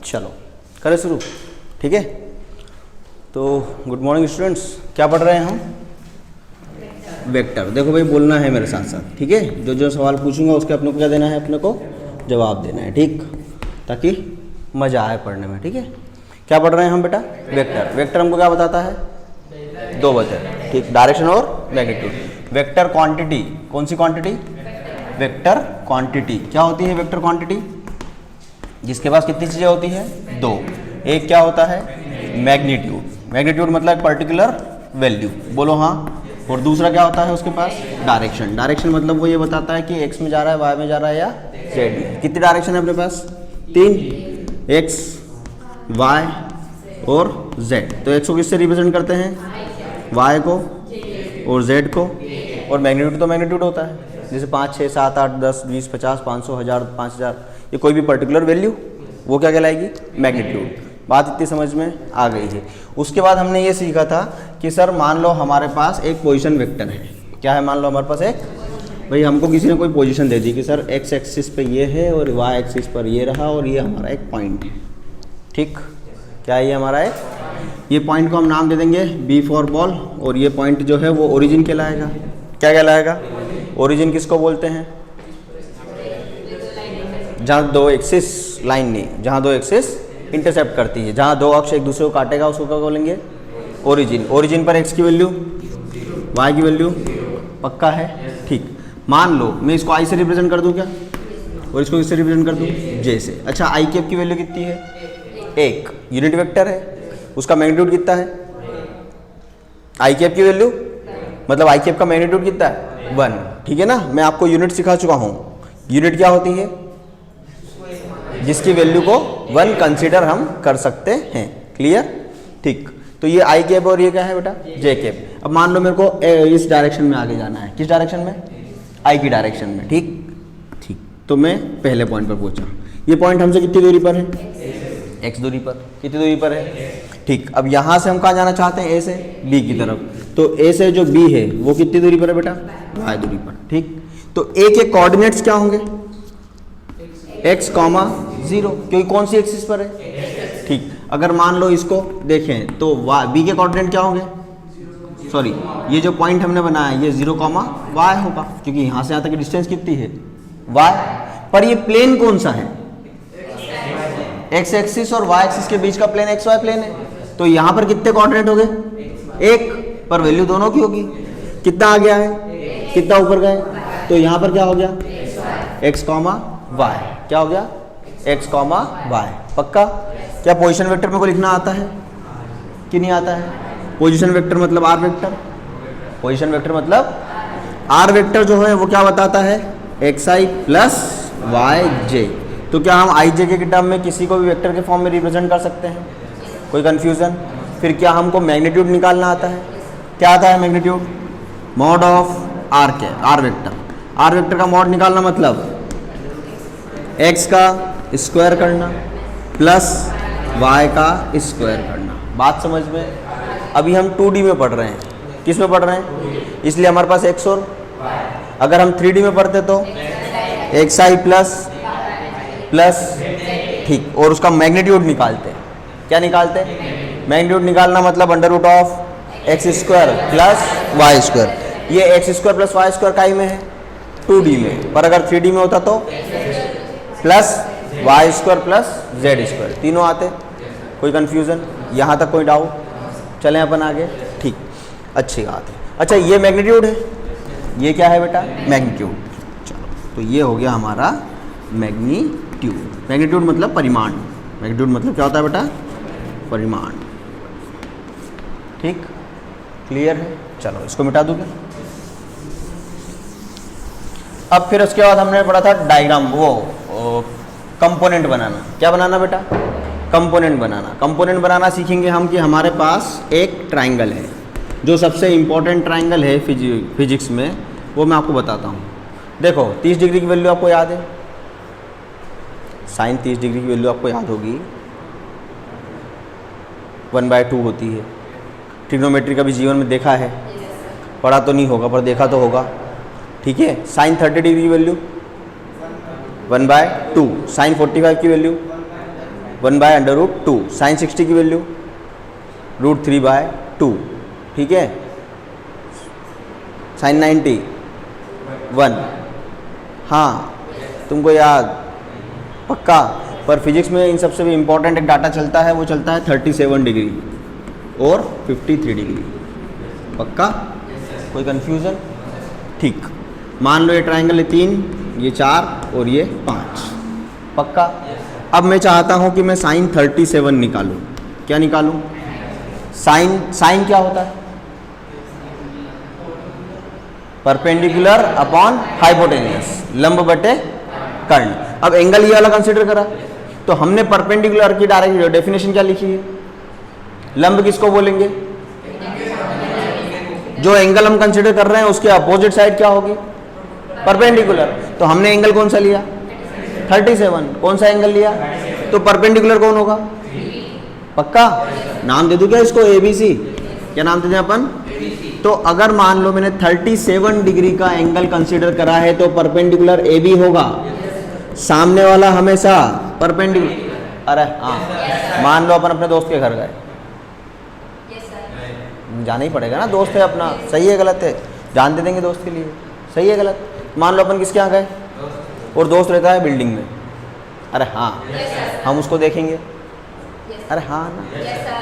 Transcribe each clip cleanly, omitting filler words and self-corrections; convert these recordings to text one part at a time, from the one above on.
चलो करें शुरू, ठीक है। तो गुड मॉर्निंग स्टूडेंट्स, क्या पढ़ रहे हैं हम? वेक्टर। देखो भाई बोलना है मेरे साथ साथ, ठीक है। जो जो सवाल पूछूंगा उसके अपने को क्या देना है, अपने को जवाब देना है, ठीक, ताकि मज़ा आए पढ़ने में, ठीक है। क्या पढ़ रहे हैं हम बेटा? वेक्टर। वेक्टर हमको क्या बताता है? दो बचे, ठीक, डायरेक्शन और मैग्नीट्यूड। वेक्टर क्वांटिटी, कौन सी क्वांटिटी? Vector quantity. क्या होती है वेक्टर क्वांटिटी? जिसके पास कितनी चीज़ें होती है? दो। एक क्या होता है? मैग्नीट्यूड। मैग्नीट्यूड मतलब पर्टिकुलर वैल्यू, बोलो हाँ। और दूसरा क्या होता है उसके पास? डायरेक्शन। डायरेक्शन मतलब वो ये बताता है कि एक्स में जा रहा है, वाई में जा रहा है या जेड में। कितनी डायरेक्शन है अपने पास? तीन, एक्स, वाई और जेड। तो एक्स को किससे रिप्रेजेंट करते हैं? वाई को और जेड को। और मैग्नीट्यूड तो मैग्नीट्यूड होता है, जैसे 5, 6, 7, 8, 10, 20, 50, 500, 1000, 5000, ये कोई भी पर्टिकुलर वैल्यू, वो क्या कहलाएगी? मैग्नीट्यूड। बात इतनी समझ में आ गई है। उसके बाद हमने ये सीखा था कि सर मान लो हमारे पास एक पोजीशन वेक्टर है। क्या है? मान लो हमारे पास एक, भाई हमको किसी ने कोई पोजीशन दे दी कि सर एक्स एक्सिस पे ये है और वाई एक्सिस पर ये रहा और ये हमारा एक पॉइंट है, ठीक। क्या है ये हमारा एक? ये पॉइंट को हम नाम दे देंगे बी फॉर बॉल, और ये पॉइंट जो है वो ओरिजिन कहलाएगा। क्या कहलाएगा? ओरिजिन किसको बोलते हैं? जहाँ दो एक्सिस लाइन नहीं, जहाँ दो एक्सिस इंटरसेप्ट करती है, जहाँ दो अक्ष एक दूसरे को काटेगा उसको क्या बोलेंगे? ओरिजिन। ओरिजिन पर एक्स की वैल्यू, वाई की वैल्यू पक्का है, ठीक। मान लो मैं इसको आई से रिप्रेजेंट कर दूं क्या, और इसको किससे रिप्रेजेंट कर दूं? जे से। अच्छा, आई कैप की वैल्यू कितनी है? एक। यूनिट वेक्टर है, उसका मैग्नीट्यूड कितना है? आई कैप की वैल्यू मतलब आई कैप का मैग्नीट्यूड कितना है? 1, ठीक है ना। मैं आपको यूनिट सिखा चुका हूँ। यूनिट क्या होती है? जिसकी वैल्यू को 1 कंसीडर हम कर सकते हैं, क्लियर, ठीक। तो ये आई कैप और ये क्या है बेटा? जे कैप। अब मान लो मेरे को इस डायरेक्शन में आगे जाना है। किस डायरेक्शन में? आई की डायरेक्शन में, ठीक ठीक। तो मैं पहले पॉइंट पर पहुंचा। ये पॉइंट हमसे कितनी दूरी पर है? एक्स दूरी पर। कितनी दूरी पर है? ठीक। अब यहाँ से हम कहाँ जाना चाहते हैं? ए से बी की तरफ। तो ए से जो बी है वो कितनी दूरी पर है बेटा? वाई दूरी पर, ठीक। तो ए के कोऑर्डिनेट्स क्या होंगे? x, 0, क्योंकि कौन सी एक्सिस पर है? ठीक। अगर मान लो इसको देखें तो बी के कोऑर्डिनेट क्या होंगे? सॉरी, ये जो पॉइंट हमने बनाया ये 0, y होगा, क्योंकि यहाँ से यहाँ तक की डिस्टेंस कितनी है? y। पर ये प्लेन कौन सा है? x एक्सिस और y एक्सिस के बीच का प्लेन xy प्लेन है। तो यहाँ पर कितने कोऑर्डिनेट हो गए? 1, पर वैल्यू दोनों की होगी। कितना आ गया है? कितना ऊपर गए? तो यहाँ पर क्या हो गया? x, y। क्या हो गया? x, y। पक्का? क्या पोजीशन वेक्टर में को लिखना आता है कि नहीं आता है? पोजीशन वेक्टर मतलब आर वेक्टर। पोजीशन वेक्टर मतलब आर वेक्टर जो है वो क्या बताता है? xi plus yj। तो क्या हम ij के टर्म में किसी को भी वेक्टर के फॉर्म में रिप्रेजेंट कर सकते हैं? कोई कंफ्यूजन? फिर क्या हमको मैग्नीट्यूड निकालना आता है? क्या आता है मैग्नीट्यूड? मॉड ऑफ आर के, आर वेक्टर। आर वेक्टर का मॉड निकालना मतलब x का स्क्वायर करना प्लस y का स्क्वायर करना। बात समझ में? अभी हम 2D में पढ़ रहे हैं। किस में पढ़ रहे हैं? इसलिए हमारे पास x और, अगर हम 3D में पढ़ते तो xi प्लस, ठीक, और उसका मैग्नीट्यूड निकालते। क्या निकालते? मैग्नीट्यूड निकालना मतलब under root of X square plus Y square. ये X square plus Y square काई में है? 2D में। पर अगर 3D में होता तो plus Y square plus z square, तीनों आते। कोई कंफ्यूजन? यहाँ तक कोई डाउट? चलें अपन आगे, ठीक, अच्छी बात है। अच्छा, ये मैग्नीट्यूड है, ये क्या है बेटा? मैग्नीट्यूड। चलो, तो ये हो गया हमारा मैग्नीट्यूड। मैग्नीट्यूड मतलब परिमाण। मैग्नीट्यूड मतलब क्या होता है बेटा? परिमाण, ठीक, क्लियर है। चलो इसको मिटा दूँ क्या? अब फिर उसके बाद हमने पढ़ा था डायग्राम, वो कंपोनेंट बनाना। क्या बनाना बेटा? कंपोनेंट बनाना। कंपोनेंट बनाना सीखेंगे हम कि हमारे पास एक ट्राइंगल है, जो सबसे इम्पोर्टेंट ट्राइंगल है फिजिक्स में, वो मैं आपको बताता हूँ। देखो 30 डिग्री की वैल्यू आपको याद है? साइन 30 डिग्री की वैल्यू आपको याद होगी, 1/2 होती है। ट्रिग्नोमेट्री का भी जीवन में देखा है, पढ़ा तो नहीं होगा पर देखा तो होगा, ठीक है। साइन 30 डिग्री की वैल्यू 1/2, साइन 45 की वैल्यू 1/√2। साइन 60 की वैल्यू √3/2, ठीक है। साइन 90 1, हाँ तुमको याद, पक्का। पर फिजिक्स में इन सबसे भी इम्पोर्टेंट एक डाटा चलता है, वो चलता है 37 डिग्री और 53 डिग्री, पक्का। कोई कन्फ्यूज़न? ठीक। मान लो ये ट्रायंगल है 3, ये 4 और ये 5, पक्का। अब मैं चाहता हूँ कि मैं साइन 37 निकालूँ। क्या निकालूँ? साइन क्या होता है? परपेंडिकुलर अपॉन हाइपोटेन्यूस, लंब बटे कर्ण। अब एंगल ये वाला कंसीडर करा, तो हमने परपेंडिकुलर की डायरेक्ट डेफिनेशन क्या लिखी है? लंब किसको बोलेंगे? जो एंगल हम कंसीडर कर रहे हैं उसके अपोजिट साइड क्या होगी? परपेंडिकुलर। तो हमने एंगल कौन सा लिया? 37। कौन सा एंगल लिया? तो परपेंडिकुलर कौन होगा? पक्का। नाम दे दूं क्या इसको? ABC। क्या नाम देते हैं अपन? तो अगर मान लो मैंने 37 डिग्री का एंगल कंसीडर करा है तो परपेंडिकुलर AB होगा। सामने वाला हमेशा परपेंडिकुलर। अरे हाँ, मान लो अपन अपने दोस्त के घर गए, जाना ही पड़ेगा ना, दोस्त है अपना, सही है गलत है? जान दे देंगे दोस्त के लिए, सही है गलत? मान लो अपन किसके यहाँ गए और दोस्त रहता है बिल्डिंग में, अरे हाँ हम उसको देखेंगे, अरे हाँ ना,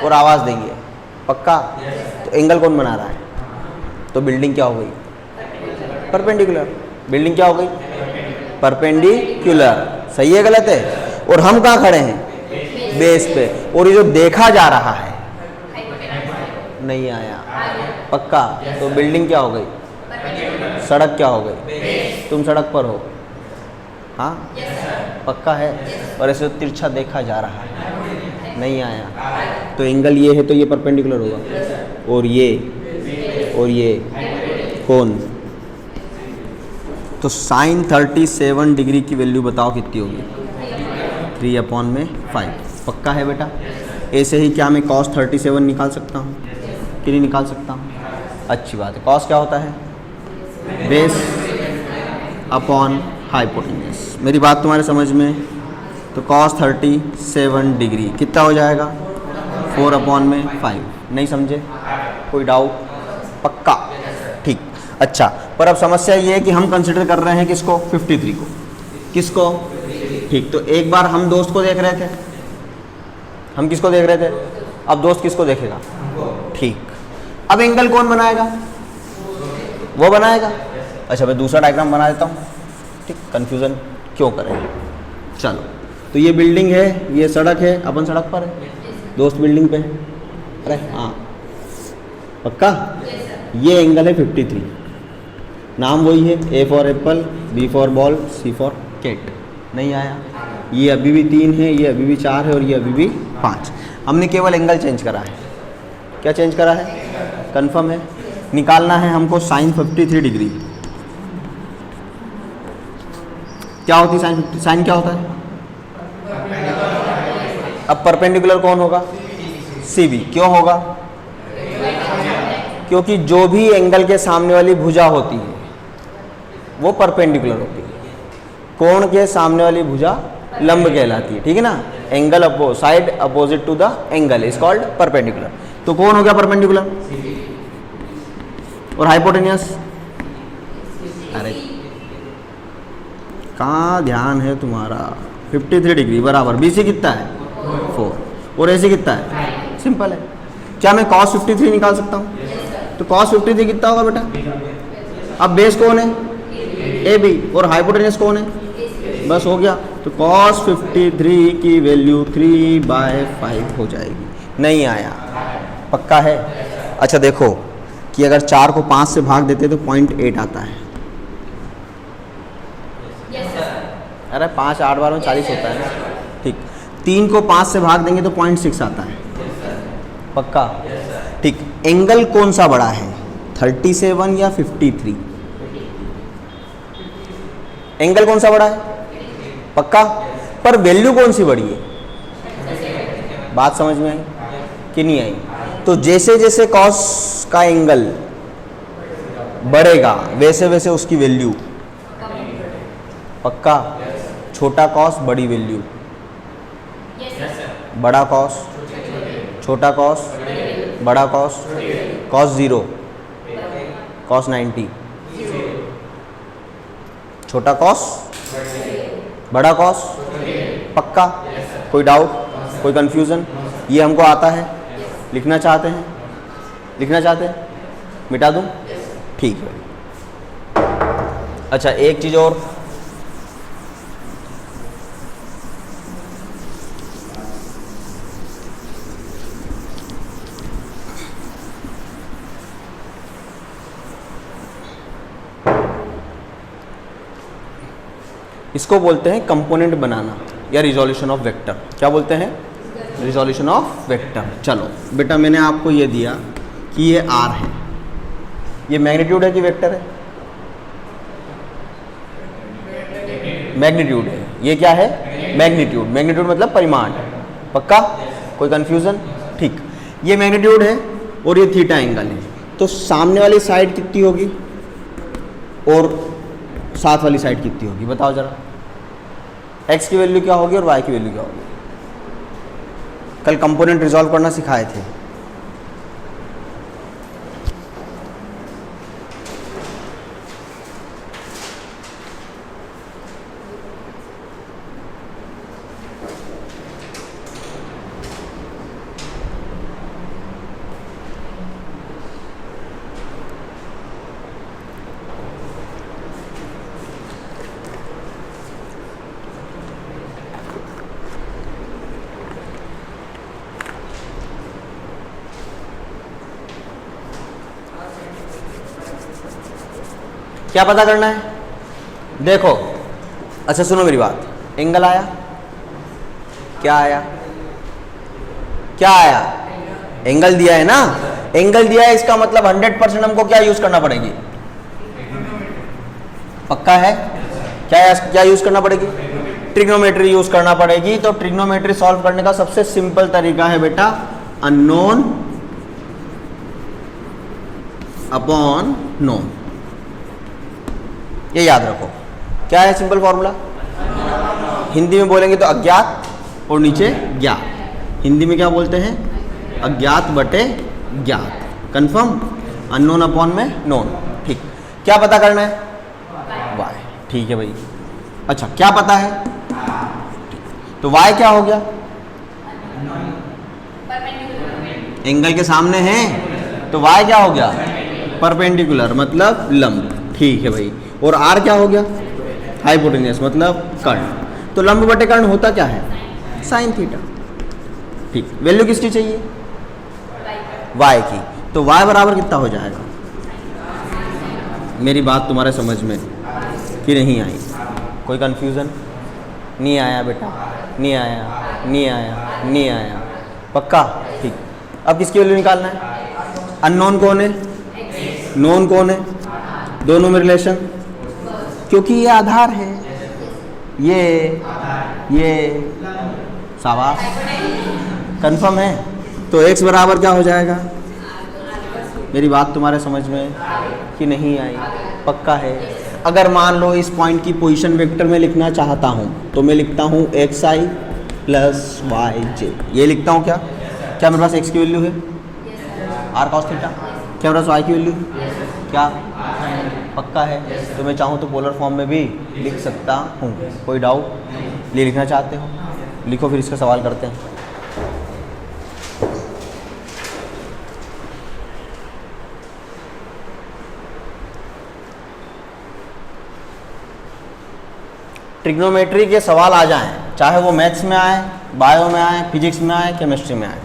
और आवाज़ देंगे, पक्का। तो एंगल कौन बना रहा है? तो बिल्डिंग क्या हो गई? परपेंडिकुलर। बिल्डिंग क्या हो गई? परपेंडिकुलर। सही है गलत है? और हम कहाँ खड़े हैं? बेस पे। और ये जो देखा जा रहा है नहीं आया, पक्का। तो बिल्डिंग क्या हो गई? सड़क क्या हो गई? तुम सड़क पर हो, हाँ पक्का है। और ऐसे तिरछा देखा जा रहा है, नहीं आया, तो एंगल ये है तो ये परपेंडिकुलर होगा। और ये कौन? तो साइन 37 डिग्री की वैल्यू बताओ कितनी होगी? 3/5। पक्का है बेटा? ऐसे ही क्या मैं cos 37 निकाल सकता हूँ कि नहीं निकाल सकता हूँ? अच्छी बात है। cos क्या होता है? Base upon hypotenuse. मेरी बात तुम्हारे समझ में? तो cos 37 डिग्री कितना हो जाएगा? 4/5। नहीं समझे? कोई डाउट? पक्का, ठीक। अच्छा, पर अब समस्या ये है कि हम कंसिडर कर रहे हैं किसको? 53 को। किसको? ठीक। तो एक बार हम दोस्त को देख रहे थे, हम किसको देख रहे थे? अब दोस्त किसको देखेगा? ठीक। अब एंगल कौन बनाएगा? वो बनाएगा। अच्छा, मैं दूसरा डायग्राम बना देता हूँ, ठीक। कन्फ्यूज़न क्यों करें? चलो, तो ये बिल्डिंग है, ये सड़क है, अपन सड़क पर है, दोस्त बिल्डिंग पे है, अरे हाँ पक्का। ये एंगल है 53। नाम वही है, A for apple, B for ball, C for cat. नहीं आया। ये अभी भी 3 है, ये अभी भी 4 है और ये अभी भी 5। हमने केवल एंगल चेंज करा है। क्या चेंज करा है? कंफर्म है? निकालना है हमको साइन 53 डिग्री। क्या होती साइन? साइन क्या होता है? अब परपेंडिकुलर कौन होगा? CB। क्यों होगा? क्योंकि जो भी एंगल के सामने वाली भुजा होती है वो परपेंडिकुलर होती है। कोण के सामने वाली भुजा लंब कहलाती है, ठीक है ना। Angle side opposite to the angle is called perpendicular. तो कौन हो गया परपेंडिकुलर? और हाइपोटेन्यूस? अरे कहाँ ध्यान है तुम्हारा? 53 डिग्री बराबर BC कितना है? 4। और AC कितना है? सिंपल है। क्या मैं cos 53 निकाल सकता हूँ? तो cos 53 कितना होगा बेटा? अब बेस कौन है? AB। और हाइपोटेन्यूस कौन है? बस हो गया। तो cos 53 की वैल्यू 3/5 हो जाएगी। नहीं आया, पक्का है? अच्छा देखो कि अगर 4 को 5 से भाग देते तो 0.8 आता है। अरे 5 8 बार में 40 होता है ना, ठीक। 3 को 5 से भाग देंगे तो 0.6 आता है, पक्का, ठीक। एंगल कौन सा बड़ा है? 37 या 53? एंगल कौन सा बड़ा है? पक्का। पर वैल्यू कौन सी बड़ी है? बात समझ में आई कि नहीं आई? तो जैसे जैसे cos का एंगल बढ़ेगा वैसे वैसे उसकी वैल्यू, पक्का। छोटा cos बड़ी वैल्यू, बड़ा कॉस, छोटा कॉस, बड़ा कॉस, कॉस 0, कॉस 90, छोटा कॉस, बड़ा कॉस, पक्का? कोई डाउट, कोई कंफ्यूजन? ये हमको आता है, लिखना चाहते हैं? लिखना चाहते हैं? मिटा दूं? ठीक है। अच्छा, एक चीज़ और, इसको बोलते हैं कंपोनेंट बनाना या रिजोल्यूशन ऑफ वेक्टर। क्या बोलते हैं? Resolution of vector. चलो बेटा, मैंने आपको ये दिया कि ये R है, ये मैग्नीट्यूड है कि वेक्टर है? मैग्नीट्यूड है। ये क्या है? मैग्नीट्यूड। मैग्नीट्यूड मतलब परिमाण। पक्का? कोई कंफ्यूजन? ठीक, ये मैग्नीट्यूड है और ये थीटा एंगल है, तो सामने वाली साइड कितनी होगी और साथ वाली साइड कितनी होगी? बताओ जरा। x की वैल्यू क्या होगी और y की वैल्यू क्या होगी? कल कंपोनेंट रिजॉल्व करना सिखाए थे। क्या पता करना है? देखो, अच्छा सुनो मेरी बात, एंगल आया, क्या आया? क्या आया? एंगल दिया है ना, एंगल दिया है, इसका मतलब 100% हमको क्या यूज करना पड़ेगी? पक्का है? क्या यूज करना पड़ेगी? ट्रिग्नोमेट्री यूज करना पड़ेगी। तो ट्रिग्नोमेट्री सॉल्व करने का सबसे सिंपल तरीका है बेटा, अननोन अपॉन नोन। ये याद रखो। क्या है सिंपल फॉर्मूला? हिंदी में बोलेंगे तो अज्ञात और नीचे ज्ञात। हिंदी में क्या बोलते हैं? अज्ञात बटे ज्ञात। कंफर्म? अननोन अपॉन में नोन। ठीक, क्या पता करना है? y। ठीक है भाई। अच्छा, क्या पता है? तो y क्या हो गया? एंगल के सामने है तो y क्या हो गया? परपेंडिकुलर मतलब लंब। ठीक है भाई। और r क्या हो गया? हाइपोटेन्यूस मतलब कर्ण। तो लंब बटे कर्ण होता क्या है? Sine theta. ठीक, वैल्यू किसकी चाहिए? y की। तो y बराबर कितना हो जाएगा? मेरी बात तुम्हारे समझ में कि नहीं आई? कोई कंफ्यूजन? नहीं आया बेटा? नहीं आया, नहीं आया, नहीं आया। पक्का? ठीक, अब किसकी वैल्यू निकालना है? अननोन कौन है? नोन कौन है? दोनों में रिलेशन, क्योंकि ये आधार है, ये शाबाश। कंफर्म है? तो x बराबर क्या हो जाएगा? मेरी बात तुम्हारे समझ में कि नहीं आई? पक्का है? अगर मान लो इस पॉइंट की पोजीशन वेक्टर में लिखना चाहता हूँ तो मैं लिखता हूँ xi प्लस yj। ये लिखता हूँ क्या? क्या मेरे पास x की वैल्यू है? r cos theta. क्या मेरे पास y की वैल्यू? क्या? पक्का है? तो मैं चाहूँ तो पोलर फॉर्म में भी लिख सकता हूँ। कोई डाउट? ये लिखना चाहते हो? लिखो, फिर इसका सवाल करते हैं। ट्रिग्नोमेट्री के सवाल आ जाएं, चाहे वो मैथ्स में आए, बायो में आए, फिजिक्स में आए, केमिस्ट्री में आए।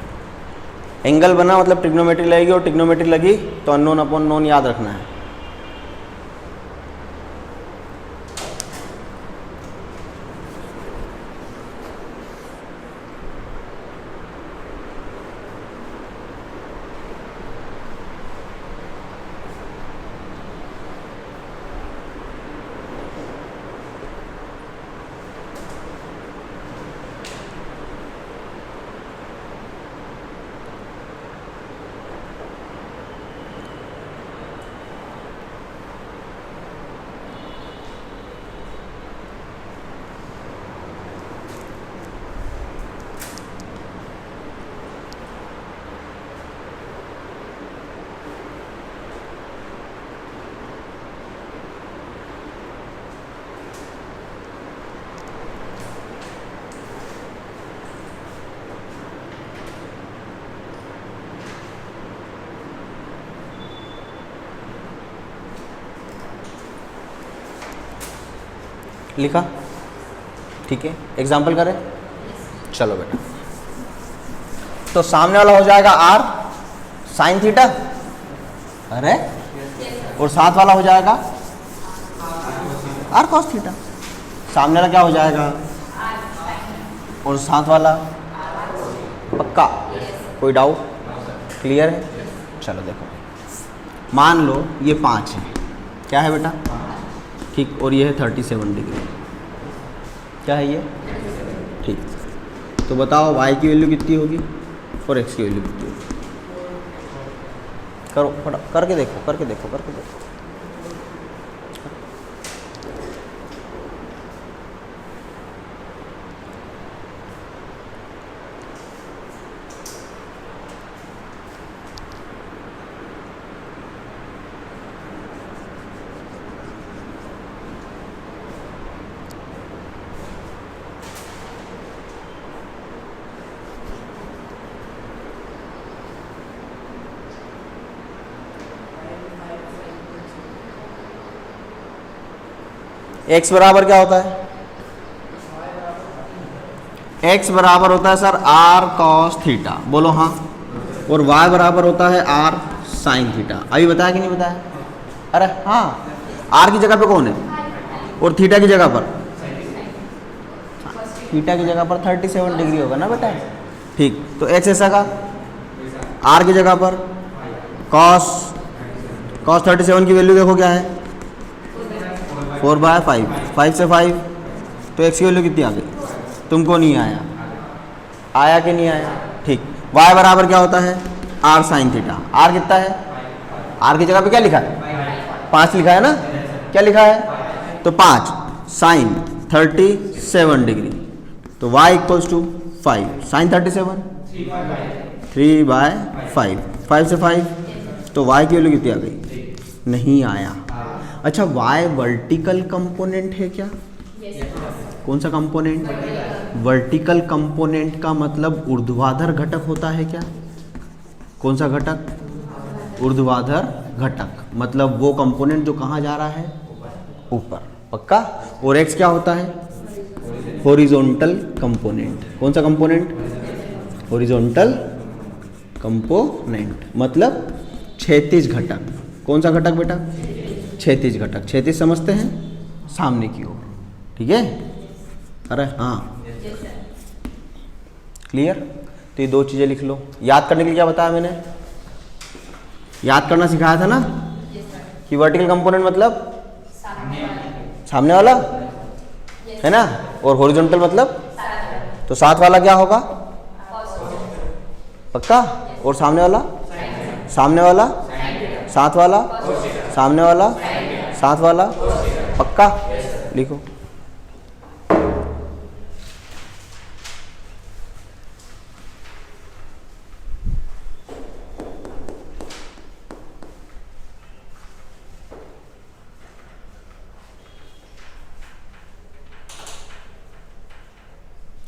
एंगल बना मतलब ट्रिग्नोमेट्री लगेगी, और ट्रिग्नोमेट्री लगी तो अननोन अपॉन नोन याद रखना है। लिखा, ठीक है। एग्जाम्पल करें, चलो बेटा। तो सामने वाला हो जाएगा r साइन थीटा, अरे, और साथ वाला हो जाएगा r कॉस थीटा। सामने वाला क्या हो जाएगा, और साथ वाला, पक्का, कोई डाउट, क्लियर है। चलो देखो, मान लो ये 5 है, क्या है बेटा, ठीक, और ये है 37 डिग्री, क्या है ये, ठीक। तो बताओ y की वैल्यू कितनी होगी और x की वैल्यू कितनी होगी। करो, करके देखो, करके देखो, करके देखो। x बराबर क्या होता है, x बराबर होता है सर r cos थीटा, बोलो हाँ, और y बराबर होता है r sin थीटा। अभी बताया कि नहीं बताया, अरे हाँ, r की जगह पे कौन है और थीटा की जगह पर, थीटा की जगह पर 37 डिग्री होगा ना बेटा, ठीक। तो x ऐसा का r की जगह पर cos 37 की वैल्यू देखो क्या है, 4/5, 5 से 5, तो x की वैल्यू कितनी आ गई, तुमको नहीं आया, आया कि नहीं आया, ठीक। y बराबर क्या होता है, r sin थीटा, r कितना है, r की जगह पे क्या लिखा है, 5 लिखा है ना, क्या लिखा है, तो 5 sin 37 डिग्री, तो y इक्वल्स टू 5 sin 37, 3/5, 5 से 5, तो y की वैल्यू कितनी आ गई, नहीं आया। अच्छा, y वर्टिकल कंपोनेंट है क्या, कौन सा कंपोनेंट, वर्टिकल कंपोनेंट का मतलब ऊर्ध्वाधर घटक होता है क्या, कौन सा घटक, ऊर्ध्वाधर घटक, मतलब वो कंपोनेंट जो कहाँ जा रहा है, ऊपर, पक्का। और x क्या होता है, हॉरिजॉन्टल कंपोनेंट, कौन सा कंपोनेंट, हॉरिजॉन्टल कंपोनेंट, मतलब क्षैतिज घटक, कौन सा घटक बेटा, क्षैतिज घटक, क्षैतिज समझते हैं, सामने की ओर, ठीक है, अरे हाँ, क्लियर। तो ये दो चीजें लिख लो। याद करने के लिए क्या बताया मैंने, याद करना सिखाया था ना, कि वर्टिकल कंपोनेंट मतलब सामने वाला है ना, और हॉरिजॉन्टल मतलब, तो साथ वाला क्या होगा, पक्का, और सामने वाला, सामने वाला, साथ वाला, सामने वाला, साथ वाला, पक्का, लिखो।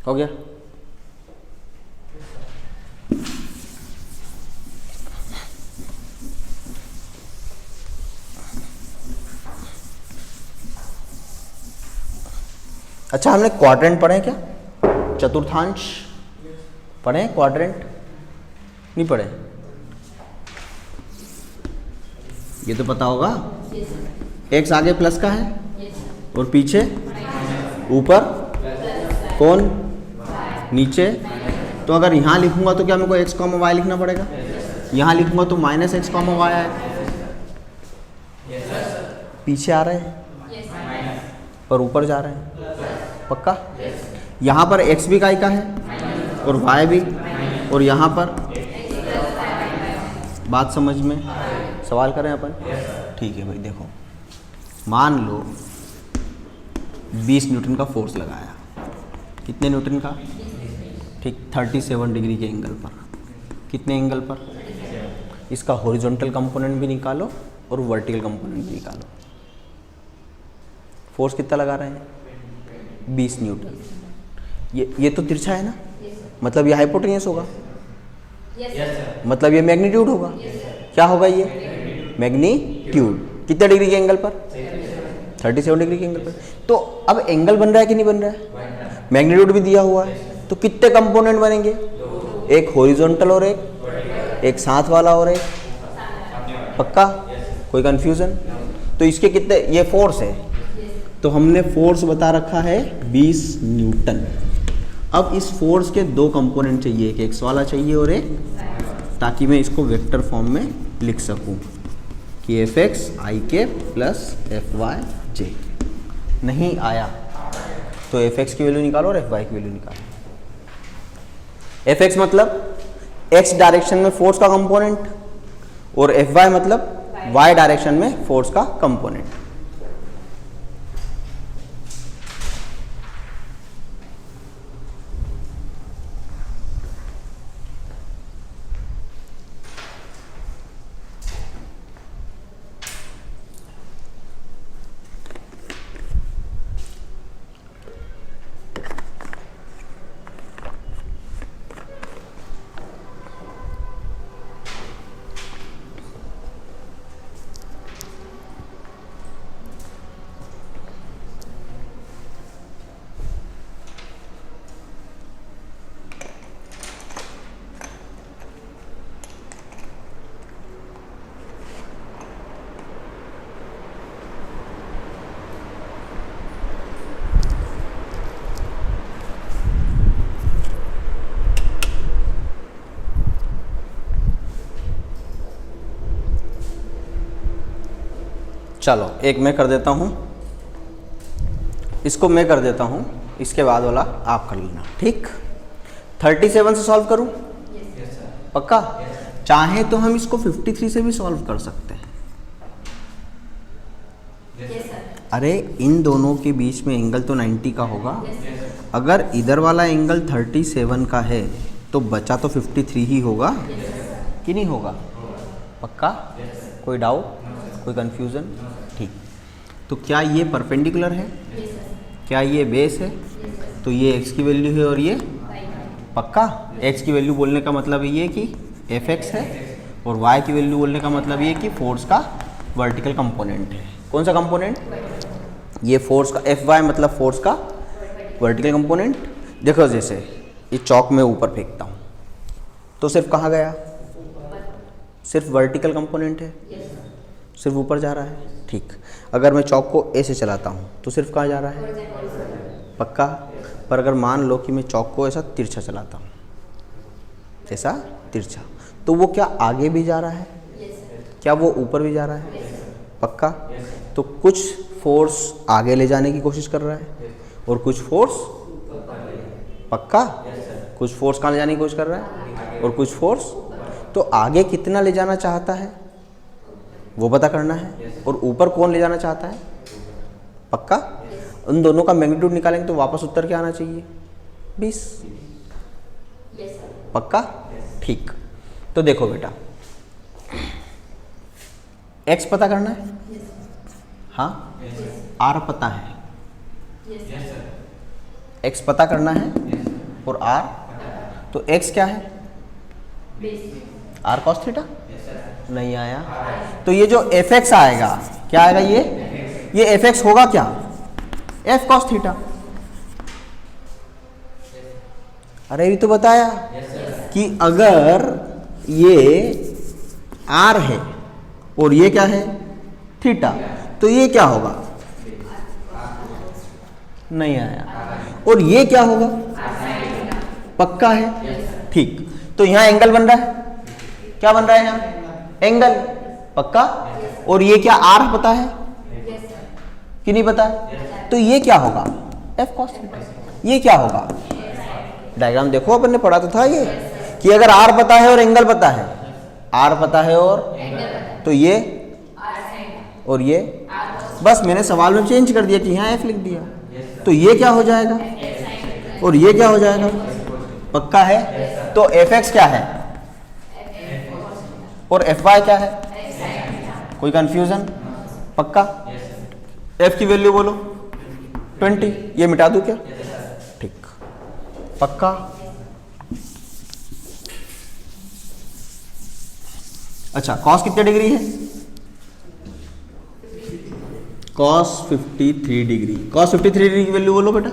हो गया, अच्छा, हमने क्वाड्रेंट पढ़े क्या, चतुर्थांश पढ़े, क्वाड्रेंट नहीं पढ़े, ये तो पता होगा, x आगे प्लस का है और पीछे ऊपर कौन, नीचे। तो अगर यहाँ लिखूंगा तो क्या मेरे को x, y लिखना पड़ेगा, यहाँ लिखूंगा तो -x, y है, पीछे आ रहे हैं पर ऊपर जा रहे हैं, पक्का। यहाँ पर x भी काय का है और y भी, और यहाँ पर, बात समझ में, सवाल करें अपन, ठीक है भाई। देखो, मान लो 20 न्यूटन का फोर्स लगाया, कितने न्यूटन का, ठीक, 37 डिग्री के एंगल पर, कितने एंगल पर, इसका हॉरिजॉन्टल कंपोनेंट भी निकालो और वर्टिकल कंपोनेंट भी निकालो। फोर्स कितना लगा रहे हैं, 20 न्यूटन। ये तो तिरछा है ना, मतलब ये हाइपोटेन्यूस होगा, मतलब ये मैग्नीट्यूड होगा, क्या होगा ये, मैग्नीट्यूड, कितने डिग्री के एंगल पर, 37 डिग्री के एंगल पर। तो अब एंगल बन रहा है कि नहीं बन रहा है? मैग्नीट्यूड भी दिया हुआ है, तो कितने कंपोनेंट बनेंगे? एक हॉरिजॉन्टल और एक साथ वाला और एक, पक्का? कोई कंफ्यूजन? तो इसके कितने, ये फोर्स है, तो हमने फोर्स बता रखा है 20 न्यूटन। अब इस फोर्स के दो कंपोनेंट चाहिए, एक एक्स वाला चाहिए और एक, ताकि मैं इसको वेक्टर फॉर्म में लिख सकूं कि एफ एक्स आई के प्लस एफ वाई जे। नहीं आया तो एफ एक्स की वैल्यू निकालो और एफ वाई की वैल्यू निकालो। एफ एक्स मतलब एक्स डायरेक्शन में फोर्स का कंपोनेंट और एफ वाई मतलब वाई डायरेक्शन में फोर्स का कंपोनेंट। चलो एक मैं कर देता हूं, इसको मैं कर देता हूं, इसके बाद वाला आप कर लेना, ठीक? 37 से सॉल्व करूं? पक्का? चाहे तो हम इसको 53 से भी सॉल्व कर सकते हैं। अरे इन दोनों के बीच में एंगल तो 90 का होगा। अगर इधर वाला एंगल 37 का है तो बचा तो 53 ही होगा कि नहीं होगा? पक्का? कोई डाउट, कोई कंफ्यूजन? ठीक। तो क्या ये परपेंडिकुलर है? क्या ये बेस है? तो ये x की वैल्यू है और ये, पक्का? x की वैल्यू बोलने का मतलब ये कि एफ एक्स है और y की वैल्यू बोलने का मतलब ये कि फोर्स का वर्टिकल कंपोनेंट है। कौन सा कंपोनेंट? ये फोर्स का, एफ वाई मतलब फोर्स का वर्टिकल कंपोनेंट। देखो जैसे ये चौक में ऊपर फेंकता हूँ तो सिर्फ कहाँ गया? सिर्फ वर्टिकल कंपोनेंट है, सिर्फ ऊपर जा रहा है, ठीक। अगर मैं चौक को ऐसे चलाता हूँ तो सिर्फ कहाँ जा रहा है? पक्का? पर अगर मान लो कि मैं चौक को ऐसा तिरछा चलाता हूँ, ऐसा तिरछा, तो वो क्या आगे भी जा रहा है? क्या वो ऊपर भी जा रहा है? पक्का? तो कुछ फोर्स आगे ले जाने की कोशिश कर रहा है और कुछ फोर्स, पक्का? कुछ फोर्स कहाँ ले जाने की कोशिश कर रहा है और कुछ फोर्स, तो आगे कितना ले जाना चाहता है वो पता करना है, और ऊपर कौन ले जाना चाहता है? पक्का? उन दोनों का मैग्नीट्यूड निकालेंगे तो वापस उत्तर क्या आना चाहिए? 20। पक्का? ठीक। तो देखो बेटा, x पता करना है, हाँ? r पता है, x पता करना है और r, तो x क्या है? r cos theta. नहीं आया तो ये जो एफ एक्स आएगा, क्या आएगा? ये एफ एक्स होगा क्या? F cos theta. अरे ये तो बताया कि अगर ये r है और ये क्या है? थीटा, तो ये क्या होगा? नहीं आया। और ये क्या होगा? पक्का है, ठीक। तो यहां एंगल बन रहा है, क्या बन रहा है यहाँ? एंगल, पक्का? और ये क्या r पता है कि नहीं पता है? तो ये क्या होगा? f cos theta. ये क्या होगा? डायग्राम देखो, अपन ने पढ़ा तो था ये कि अगर r पता है और एंगल पता है, r पता है और, तो ये और ये, बस मैंने सवाल में चेंज कर दिया कि यहाँ f लिख दिया, तो ये क्या हो जाएगा और ये क्या हो जाएगा? पक्का है? तो एफ एक्स क्या है और एफ वाई क्या है? कोई कंफ्यूजन? पक्का? एफ की वैल्यू बोलो 20, ये मिटा दूं क्या? ठीक। पक्का? अच्छा, कॉस कितने डिग्री है? cos 53 degree. cos 53 डिग्री की वैल्यू बोलो बेटा,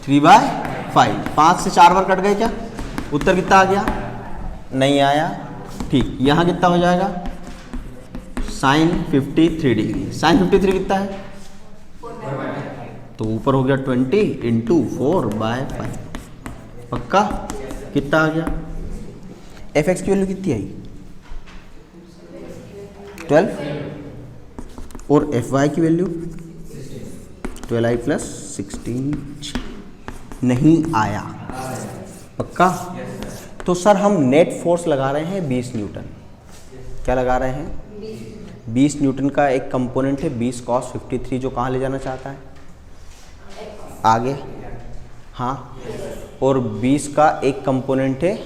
3/5। 5 से 4 बार कट गए क्या? उत्तर कितना आ गया? नहीं आया। ठीक, यहाँ कितना हो जाएगा? sin 53 degree. sin 53 कितना है? तो ऊपर हो गया 20 इंटू 4/5। पक्का? कितना आ गया? fx की वैल्यू कितनी आई? 12। और fy की वैल्यू 12i प्लस 16 नहीं आया। पक्का? तो सर हम नेट फोर्स लगा रहे हैं 20 न्यूटन। क्या लगा रहे हैं? 20 न्यूटन का एक कंपोनेंट है 20 cos 53 जो कहाँ ले जाना चाहता है? आगे। हाँ, और 20 का एक कंपोनेंट है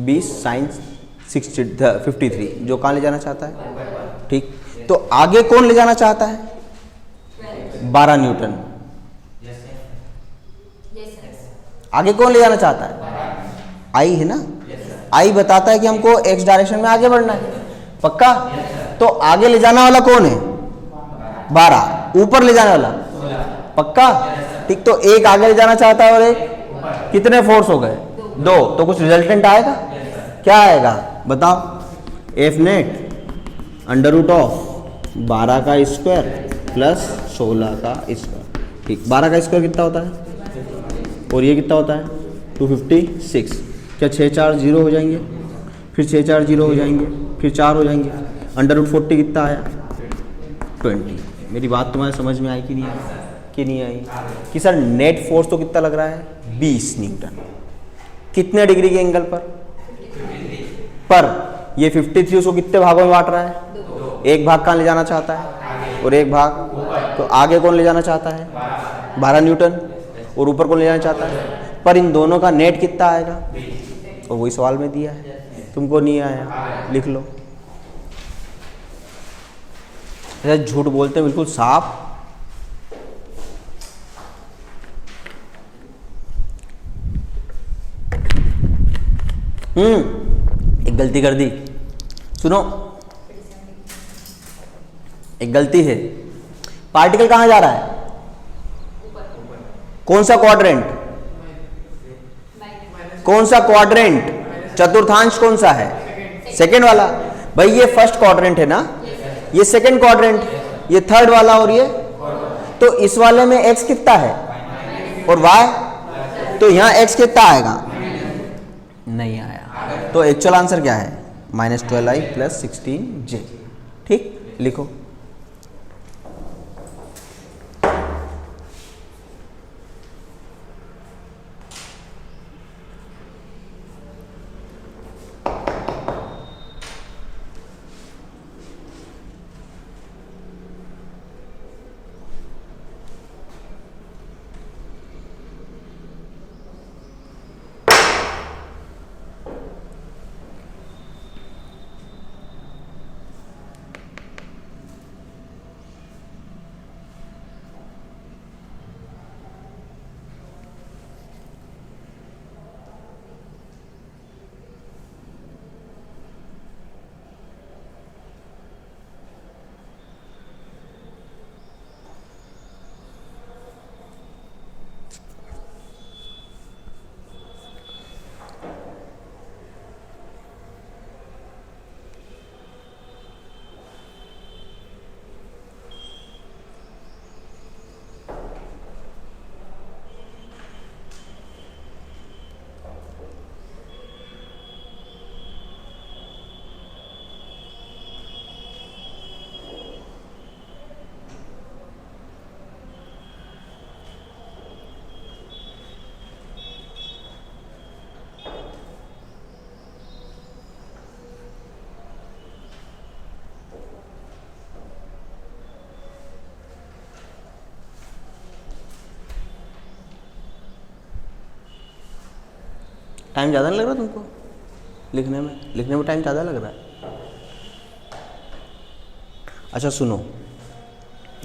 20 sin 53 जो कहाँ ले जाना चाहता है? ठीक, तो आगे कौन ले जाना चाहता है? 12 न्यूटन। आगे कौन ले जाना चाहता है? आई है ना? आई बताता है कि हमको एक्स डायरेक्शन में आगे बढ़ना है। पक्का? तो आगे ले जाने वाला कौन है? 12। ऊपर ले जाने वाला? पक्का? ठीक, तो एक आगे ले जाना चाहता है और एक, कितने फोर्स हो गए? 2। तो कुछ रिजल्टेंट आएगा? क्या आएगा बताओ? F net under root of 12 का स्क्वायर प्लस 16 का स्क्वायर। ठीक, 12 का स्क्वायर कितना होता है? और ये कितना होता है? 256। क्या 6 4 0 हो जाएंगे? फिर 6 4 0 हो जाएंगे, फिर 4 हो जाएंगे। अंडर रूट 40 कितना आया? 20। मेरी बात तुम्हारे समझ में आई कि नहीं आई? कि नहीं आई? कि सर नेट फोर्स तो कितना लग रहा है? 20 न्यूटन। कितने डिग्री के एंगल पर? ये 53 उसको कितने भागों में बांट रहा है? 1 भाग कहाँ ले जाना चाहता है? और 1 भाग, तो आगे कौन ले जाना चाहता है? 12 न्यूटन। और ऊपर कौन ले जाना चाहता है? पर इन दोनों का नेट कितना आएगा? और वही सवाल में दिया है, तुमको नहीं आया, लिख लो। ऐसा झूठ बोलते हैं बिल्कुल साफ। एक गलती कर दी, सुनो, एक गलती है। पार्टिकल कहां जा रहा है? कौन सा क्वाड्रेंट? कौन सा क्वाड्रेंट? चतुर्थांश कौन सा है? सेकेंड वाला। भाई ये फर्स्ट क्वाड्रेंट है ना, ये सेकेंड क्वाड्रेंट, ये थर्ड वाला, और ये तो इस वाले में x कितना है और y, तो यहां x कितना आएगा? नहीं आया। तो एक्चुअल आंसर क्या है? -12i plus 16j। ठीक, लिखो। टाइम ज़्यादा नहीं लग रहा तुमको लिखने में? लिखने में टाइम ज़्यादा लग रहा है? अच्छा सुनो,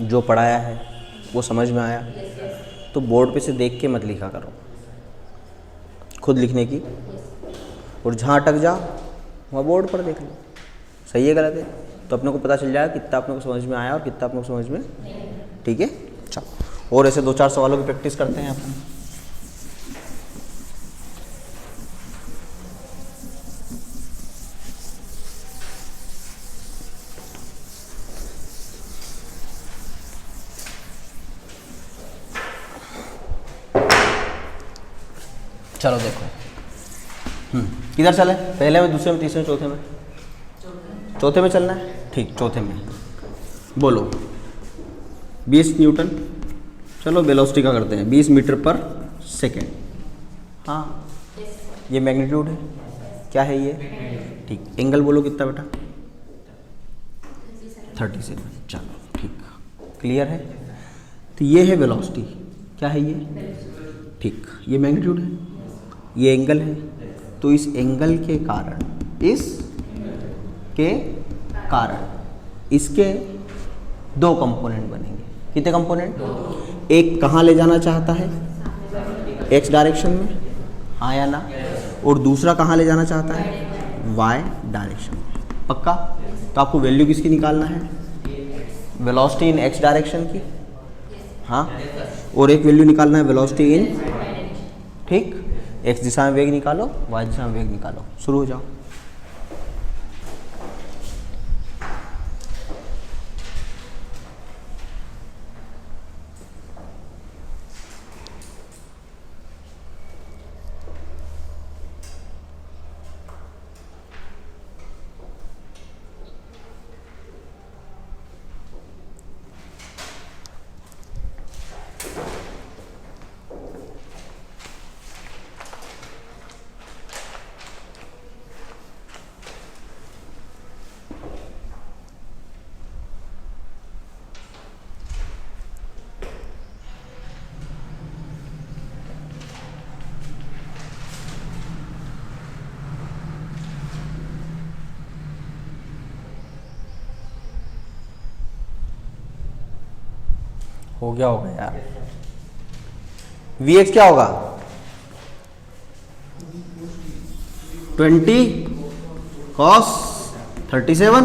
जो पढ़ाया है वो समझ में आया? तो बोर्ड पे से देख के मत लिखा करो, खुद लिखने की। और जहाँ अटक जाओ वहाँ बोर्ड पर देख लो, सही है गलत है तो अपने को पता चल जाएगा कितना अपने को समझ में आया और कितना अपने को समझ में, ठीक है। चलो और ऐसे 2-4 सवालों की प्रैक्टिस करते हैं अपन। चलो देखो, किधर चले, पहले में, दूसरे में, तीसरे में, चौथे में? चौथे में चलना है, ठीक, चौथे में बोलो 20 न्यूटन। चलो वेलोसिटी का करते हैं, 20 मीटर पर सेकेंड। हाँ, ये मैग्नीट्यूड है, क्या है ये, ठीक। एंगल बोलो कितना बेटा, 37। चलो ठीक, क्लियर है। तो ये है वेलोसिटी, क्या है ये, ठीक। ये मैग्नीट्यूड है, ये एंगल है। तो इस एंगल के कारण, इसके 2 कंपोनेंट बनेंगे। कितने कंपोनेंट, एक कहाँ ले जाना चाहता है, एक्स डायरेक्शन में, हाँ या ना, और दूसरा कहाँ ले जाना चाहता है, वाई डायरेक्शन में। पक्का? तो आपको वैल्यू किसकी निकालना है, वेलोसिटी इन एक्स डायरेक्शन की, हाँ, और एक वैल्यू निकालना है वेलोसिटी इन, ठीक, एक्स दिशा में वेग निकालो, वाई दिशा में वेग निकालो। शुरू हो जाओ। हो गया होगा यार। Vx क्या होगा, 20 cos 37